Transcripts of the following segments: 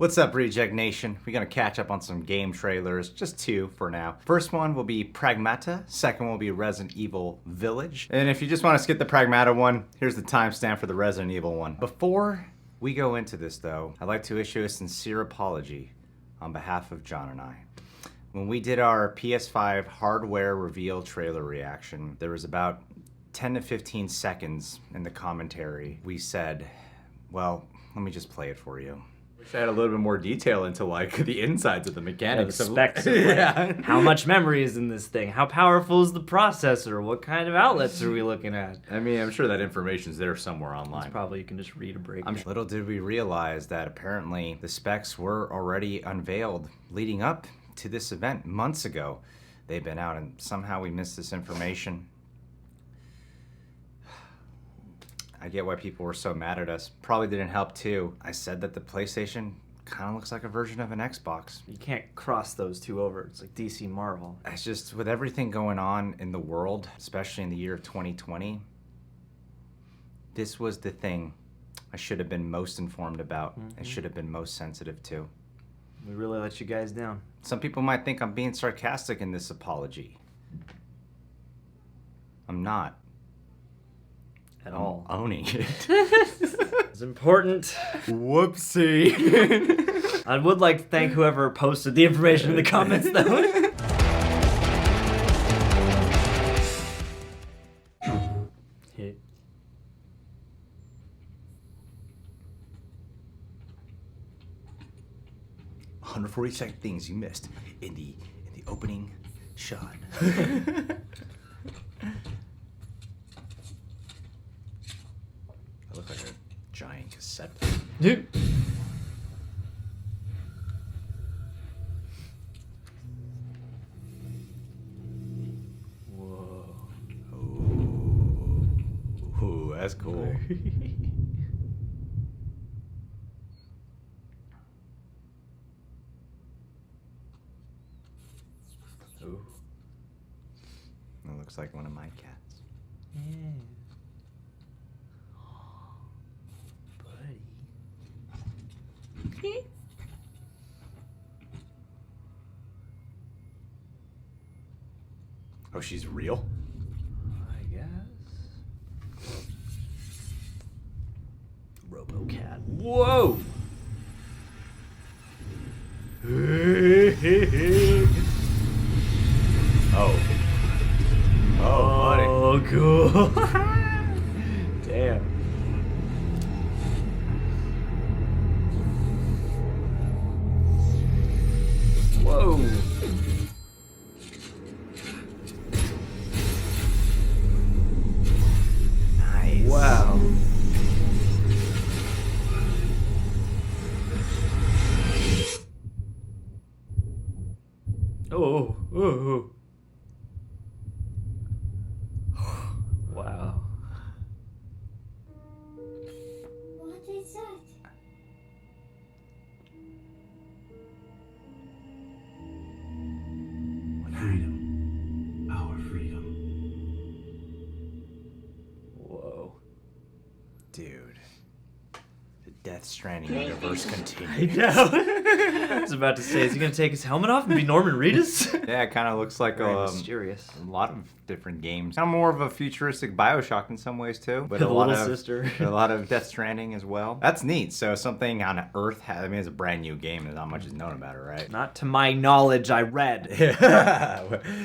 What's up, Reject Nation? We're gonna catch up on some game trailers, just 2 for now. First one will be Pragmata, second will be Resident Evil Village. And if you just want to skip the Pragmata one, here's the timestamp for the Resident Evil one. Before we go into this though, I'd like to issue a sincere apology on behalf of John and I. When we did our PS5 hardware reveal trailer reaction, there was about 10 to 15 seconds in the commentary. We said, well, let me just play it for you. Wish I had a little bit more detail into like the insides of the mechanics. The specs of like, how much memory is in this thing? How powerful is the processor? What kind of outlets are we looking at? I mean, I'm sure that information's there somewhere online. It's probably you can just read a breakdown. Little did we realize that apparently the specs were already unveiled leading up to this event months ago. They've been out and somehow we missed this information. I get why people were so mad at us. Probably didn't help too. I said that the PlayStation kind of looks like a version of an Xbox. You can't cross those two over. It's like DC Marvel. It's just with everything going on in the world, especially in the year of 2020, this was the thing I should have been most informed about and should have been most sensitive to. We really let you guys down. Some people might think I'm being sarcastic in this apology. I'm not. At all. Owning it. It's important. Whoopsie. I would like to thank whoever posted the information in the comments, though. Hit. "140 things you missed in the opening shot." I look like a giant cassette player. Whoa. Ooh, that's cool. Ooh. That looks like one of my cats. Yeah. Buddy. Oh, she's real? I guess. RoboCat. Whoa! Oh. Oh, buddy. Oh, cool. Damn. Whoa. Nice. Wow. Oh, oh, wow. What is that? Freedom. Our freedom. Whoa. Dude. The Death Stranding universe I continues. know. I was about to say, is he going to take his helmet off and be Norman Reedus? Yeah, it kind of looks like Very mysterious. a lot of different games. Kind of more of a futuristic BioShock in some ways too, but The a lot little of sister. a lot of Death Stranding as well. That's neat. So something on Earth. I mean, it's a brand new game, and not much is known about it, right? Not to my knowledge, I read.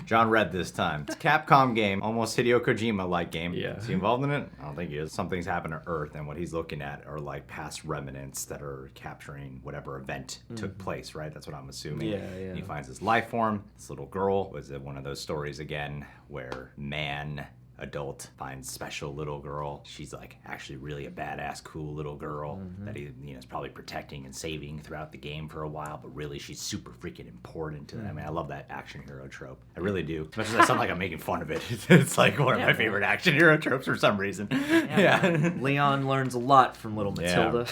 John read this time. It's a Capcom game, almost Hideo Kojima-like game. Yeah. Is he involved in it? I don't think he is. Something's happened to Earth, and what he's looking at are like past remnants that are capturing whatever event took place, right? That's what I'm assuming. Yeah, yeah. And he finds this life form. This little girl. Was it one of those stories again where man, adult, finds special little girl? She's like actually really a badass, cool little girl that he is probably protecting and saving throughout the game for a while, but really she's super freaking important to them. I mean, I love that action hero trope. I really do. As much as I sound like I'm making fun of it. It's like one of my favorite action hero tropes for some reason. Yeah. Leon learns a lot from little Matilda.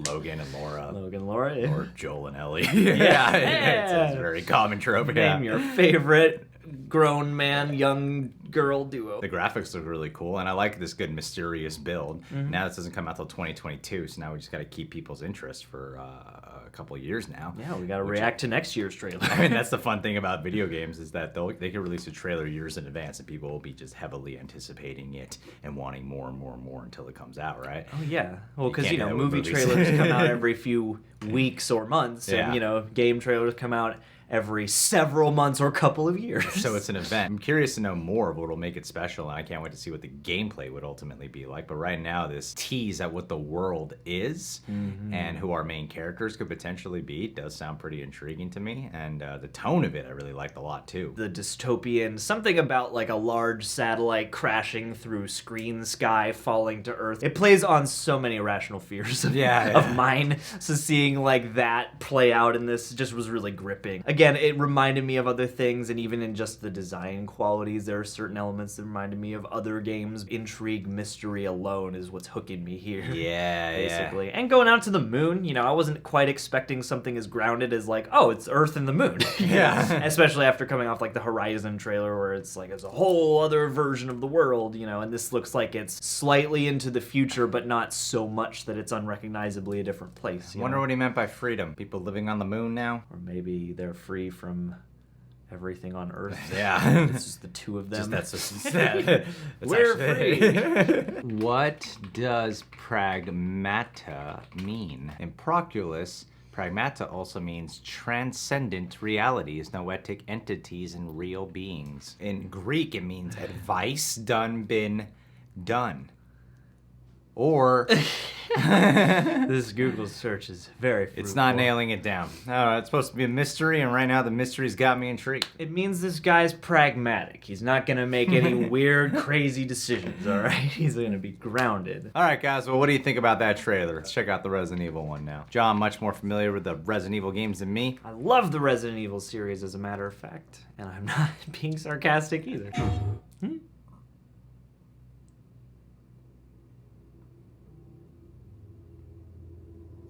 Logan and Laura. Logan, Laura. Yeah. Or Joel and Ellie. It's a very common trope. Name your favorite grown man, young girl duo. The graphics look really cool, and I like this good mysterious build. Now this doesn't come out till 2022, so now we just got to keep people's interest for a couple years now. Yeah, we gotta react to next year's trailer. I mean, that's the fun thing about video games is that they can release a trailer years in advance and people will be just heavily anticipating it and wanting more and more and more until it comes out, right? Oh yeah, well, because can't you do know, that with movie movies. trailers come out every few weeks or months, Yeah. and you know, game trailers come out every several months or couple of years. So it's an event. I'm curious to know more of what will make it special, and I can't wait to see what the gameplay would ultimately be like. But right now, this tease at what the world is and who our main characters could potentially be does sound pretty intriguing to me. And the tone of it, I really liked a lot too. The dystopian, something about like a large satellite crashing through screen sky, falling to Earth. It plays on so many irrational fears of mine. So seeing like that play out in this just was really gripping. Again, it reminded me of other things, and even in just the design qualities, there are certain elements that reminded me of other games. Intrigue, mystery alone is what's hooking me here. Yeah, basically. And going out to the moon, you know, I wasn't quite expecting something as grounded as like, oh, it's Earth and the moon. Yeah. Especially after coming off like the Horizon trailer where it's like, it's a whole other version of the world, you know, and this looks like it's slightly into the future, but not so much that it's unrecognizably a different place. I wonder what he meant by freedom. People living on the moon now? Or maybe they're free from everything on Earth. Yeah. It's just the two of them. That's what We're free. What does pragmata mean? In Proculus, pragmata also means transcendent realities, noetic entities, and real beings. In Greek, it means advice done, been done. Or This Google search is very fruitful. it's not nailing it down. No, it's supposed to be a mystery, and right now the mystery's got me intrigued. It means this guy's pragmatic. He's not going to make any weird, crazy decisions, all right? He's going to be grounded. All right, guys. Well, what do you think about that trailer? Let's check out the Resident Evil one now. John, much more familiar with the Resident Evil games than me. I love the Resident Evil series, as a matter of fact, and I'm not being sarcastic either.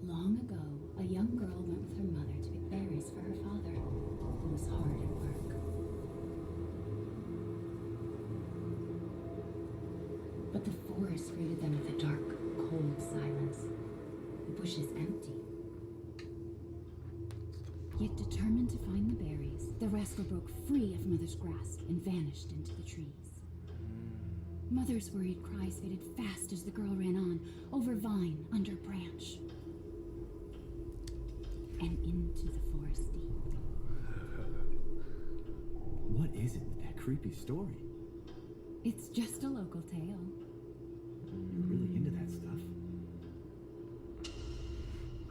Long ago, a young girl went with her mother to pick berries for her father, who was hard at work. But the forest greeted them with a dark, cold silence. The bushes empty. Yet determined to find the berries, the rascal broke free of Mother's grasp and vanished into the trees. Mother's worried cries faded fast as the girl ran on, over vine, under branch, and into the forest deep. What is it with that creepy story? It's just a local tale. You're really into that stuff.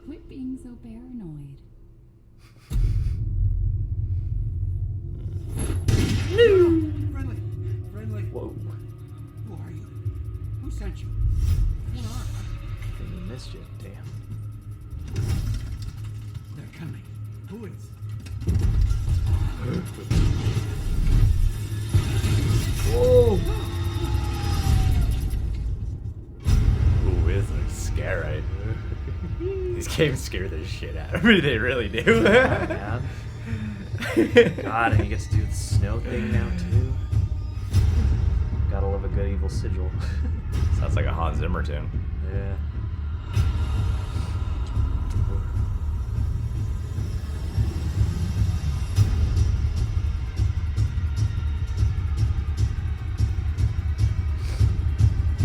Quit being so paranoid. Friendly! Friendly! Whoa. Who are you? Who sent you? What are Any mischief, damn. They're coming. Who is? Whoa! Ooh, it's like scary. These games scare the shit out of me. They really do. Man. God, and he gets to do the snow thing now, too. Gotta love a good evil sigil. Sounds like a Hans Zimmer tune. Yeah.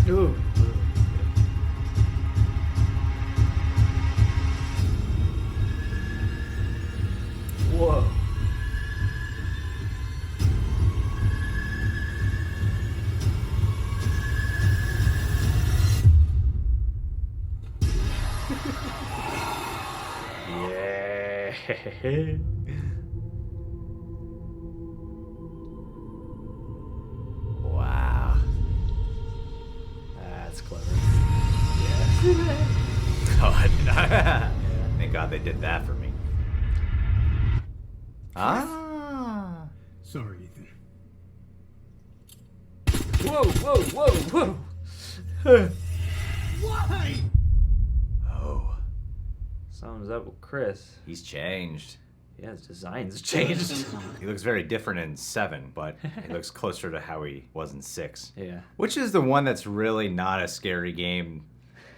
Ooh. Whoa. Yeah. Wow. That's clever. Yeah. Oh, I did not. Thank God they did that for me. Ah. Sorry, Ethan. Whoa, whoa, whoa, whoa. Why? Oh. Something's up with Chris. He's changed. Yeah, his design's changed. He looks very different in 7, but he looks closer to how he was in 6. Yeah. Which is the one that's really not a scary game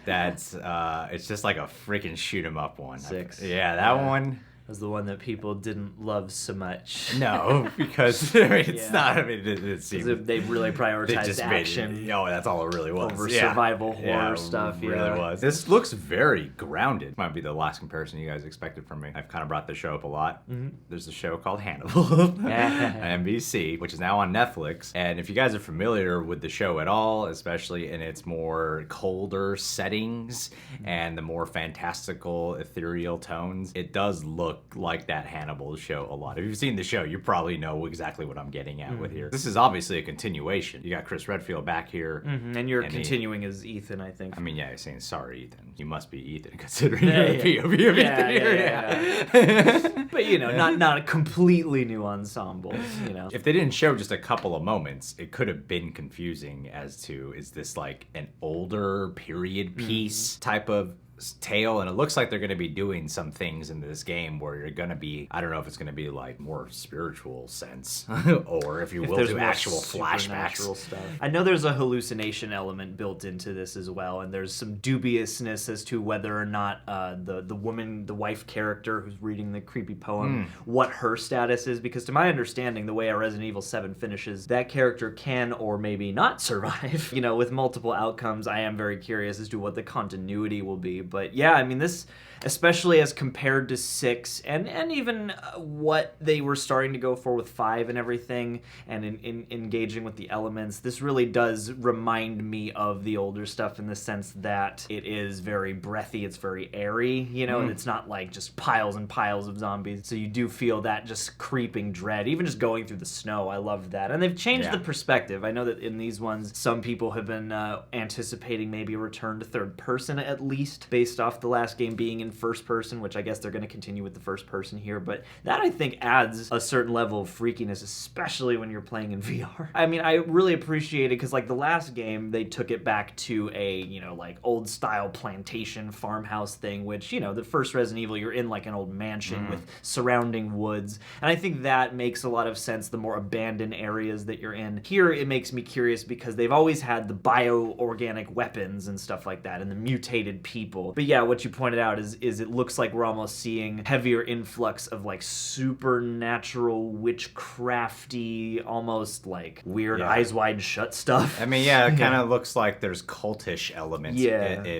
That's it's just like a freaking shoot 'em up one. 6. Yeah, that one. Was the one that people didn't love so much. No, because I mean, it's not. I mean, it seems they really prioritized just action. That's all it really was. Over survival horror stuff. It really was. This looks very grounded. Might be the last comparison you guys expected from me. I've kind of brought this show up a lot. There's a show called Hannibal on NBC, which is now on Netflix. And if you guys are familiar with the show at all, especially in its more colder settings and the more fantastical, ethereal tones, it does look like that Hannibal show a lot. If you've seen the show, you probably know exactly what I'm getting at with here. This is obviously a continuation. You got Chris Redfield back here. And you're continuing as Ethan, I think. I mean, yeah, you're saying, sorry, Ethan. You must be Ethan, considering you're a POV of Ethan here. But, you know, not a completely new ensemble, you know. If they didn't show just a couple of moments, it could have been confusing as to, is this like an older period piece type of tale? And it looks like they're going to be doing some things in this game where you're going to be, I don't know if it's going to be like more spiritual sense or if you will do actual flashbacks stuff. I know there's a hallucination element built into this as well, and there's some dubiousness as to whether or not the woman, the wife character who's reading the creepy poem, what her status is, because to my understanding, the way a Resident Evil 7 finishes, that character can or maybe not survive. You know, with multiple outcomes, I am very curious as to what the continuity will be. But yeah, I mean, this, especially as compared to 6 and even what they were starting to go for with 5 and everything, and in engaging with the elements, this really does remind me of the older stuff in the sense that it is very breathy, it's very airy, you know, and it's not like just piles and piles of zombies. So you do feel that just creeping dread, even just going through the snow. I loved that. And they've changed the perspective. I know that in these ones, some people have been anticipating maybe a return to third person at least, based off the last game being in first person, which I guess they're going to continue with the first person here, but that I think adds a certain level of freakiness, especially when you're playing in VR. I mean, I really appreciate it because like the last game, they took it back to a, you know, like old style plantation farmhouse thing, which, you know, the first Resident Evil, you're in like an old mansion with surrounding woods, and I think that makes a lot of sense, the more abandoned areas that you're in. Here, it makes me curious because they've always had the bioorganic weapons and stuff like that, and the mutated people. But yeah, what you pointed out is it looks like we're almost seeing heavier influx of like supernatural, witchcrafty, almost like weird eyes wide shut stuff. I mean, yeah, it kind of looks like there's cultish elements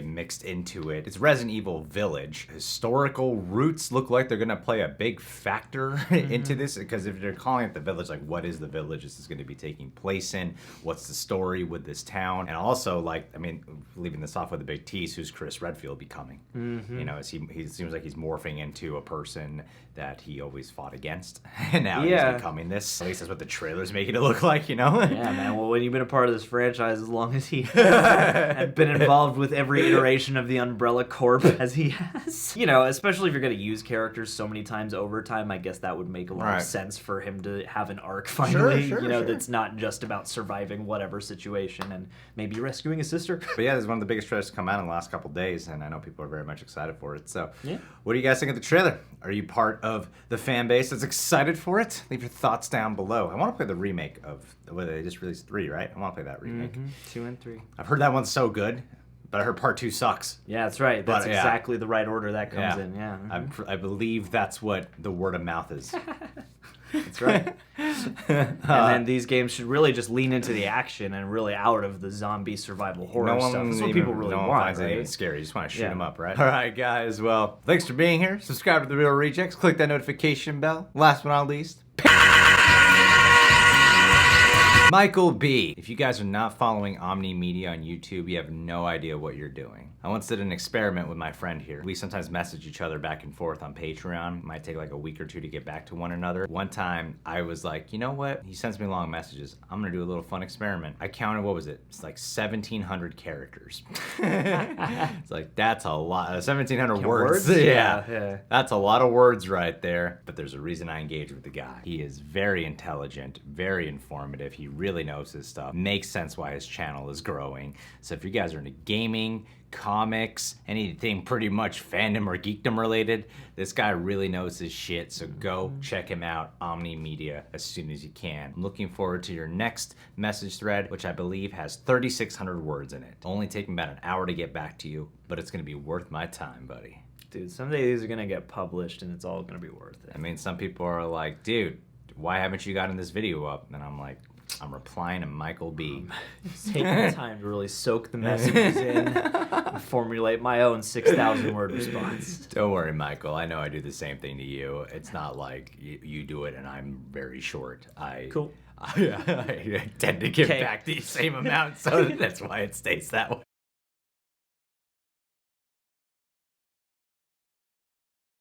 mixed into it. It's Resident Evil Village. Historical roots look like they're going to play a big factor into this, because if they're calling it the village, like what is the village this is going to be taking place in? What's the story with this town? And also, like, I mean, leaving this off with a big tease, who's Chris Redfield becoming? You know, he seems like he's morphing into a person that he always fought against, and now he's becoming this. At least that's what the trailer's making it look like, you know? Yeah, man. Well, when you've been a part of this franchise as long as he has, and been involved with every iteration of the Umbrella Corp as he has, you know, especially if you're going to use characters so many times over time, I guess that would make a lot of sense for him to have an arc finally, that's not just about surviving whatever situation and maybe rescuing his sister. But yeah, this is one of the biggest trailers to come out in the last couple days, and I know people are very much excited for it. So, what do you guys think of the trailer? Are you part of the fan base that's excited for it? Leave your thoughts down below. I want to play the remake of, well, they just released 3, right? I want to play that remake. 2 and 3. I've heard that one's so good, but I heard part 2 sucks. Yeah, that's right. That's exactly the right order that comes in. Yeah, I believe that's what the word of mouth is. That's right. And then these games should really just lean into the action and really out of the zombie survival horror stuff. That's what people really want, finds it even scary. You just want to shoot them up, right? All right, guys. Well, thanks for being here. Subscribe to The Real Rejects. Click that notification bell. Last but not least, Michael B. If you guys are not following Omni Media on YouTube, you have no idea what you're doing. I once did an experiment with my friend here. We sometimes message each other back and forth on Patreon. It might take like a week or 2 to get back to one another. One time I was like, you know what? He sends me long messages. I'm gonna do a little fun experiment. I counted, what was it? It's like 1,700 characters. It's like, that's a lot. 1,700 words. Yeah. That's a lot of words right there. But there's a reason I engage with the guy. He is very intelligent, very informative. He really knows his stuff. Makes sense why his channel is growing. So if you guys are into gaming, comics, anything pretty much fandom or geekdom related. This guy really knows his shit, so go check him out, Omni Media, as soon as you can. I'm looking forward to your next message thread, which I believe has 3,600 words in it. Only taking about an hour to get back to you, but it's gonna be worth my time, buddy. Dude, someday these are gonna get published and it's all gonna be worth it. I mean, some people are like, dude, why haven't you gotten this video up? And I'm like, I'm replying to Michael B. Taking the time to really soak the messages in and formulate my own 6,000 word response. Don't worry, Michael. I know I do the same thing to you. It's not like you do it and I'm very short. Cool. I tend to give back the same amount, so that's why it stays that way.